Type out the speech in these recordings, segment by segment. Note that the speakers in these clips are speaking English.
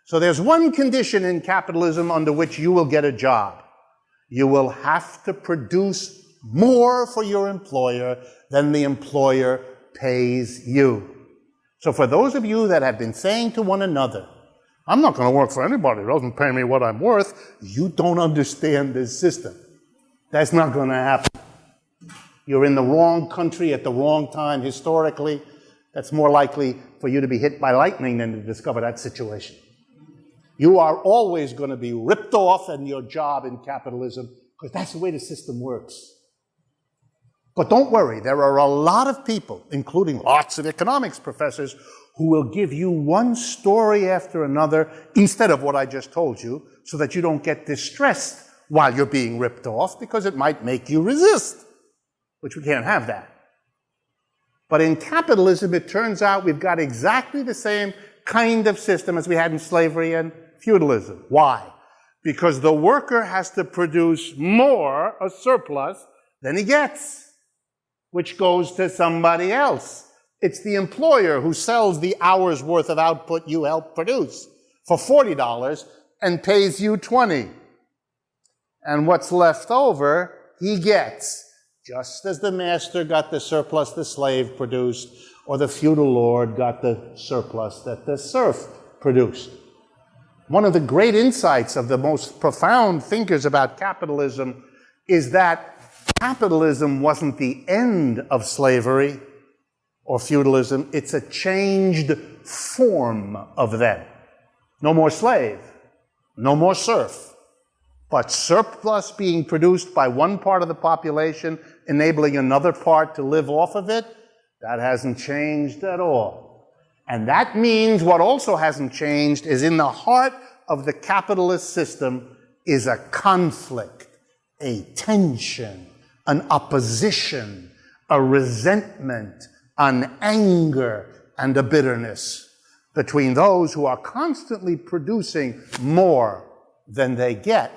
So there's one condition in capitalism under which you will get a job. You will have to produce more for your employer than the employer pays you. So for those of you that have been saying to one another, I'm not going to work for anybody who doesn't pay me what I'm worth, you don't understand this system. That's not going to happen. You're in the wrong country at the wrong time historically. That's more likely for you to be hit by lightning than to discover that situation. You are always going to be ripped off in your job in capitalism because that's the way the system works. But don't worry, there are a lot of people, including lots of economics professors, who will give you one story after another instead of what I just told you, so that you don't get distressed while you're being ripped off, because it might make you resist, which we can't have that. But in capitalism, it turns out we've got exactly the same kind of system as we had in slavery and feudalism. Why? Because the worker has to produce more, a surplus, than he gets, which goes to somebody else. It's the employer who sells the hour's worth of output you helped produce for $40 and pays you $20. And what's left over, he gets, just as the master got the surplus the slave produced, or the feudal lord got the surplus that the serf produced. One of the great insights of the most profound thinkers about capitalism is that capitalism wasn't the end of slavery or feudalism, it's a changed form of them. No more slave, no more serf, but surplus being produced by one part of the population, enabling another part to live off of it, that hasn't changed at all. And that means what also hasn't changed is in the heart of the capitalist system is a conflict, a tension, an opposition, a resentment, an anger, and a bitterness between those who are constantly producing more than they get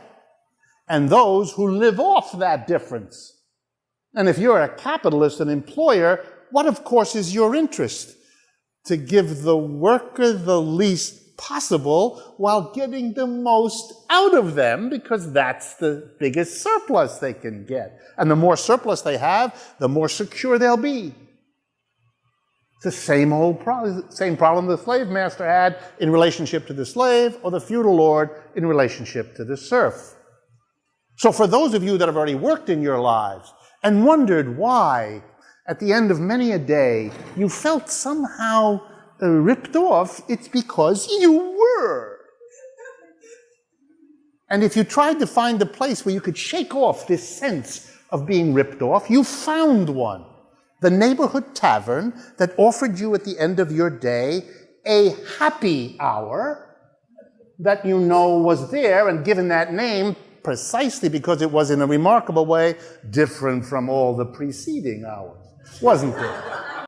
and those who live off that difference. And if you're a capitalist, an employer, what of course is your interest? To give the worker the least possible while getting the most out of them, because that's the biggest surplus they can get. And the more surplus they have, the more secure they'll be. It's the same problem the slave master had in relationship to the slave, or the feudal lord in relationship to the serf. So for those of you that have already worked in your lives and wondered why, at the end of many a day, you felt somehow ripped off, it's because you were. And if you tried to find a place where you could shake off this sense of being ripped off, you found one. The neighborhood tavern that offered you at the end of your day a happy hour that you know was there and given that name precisely because it was in a remarkable way different from all the preceding hours, wasn't it?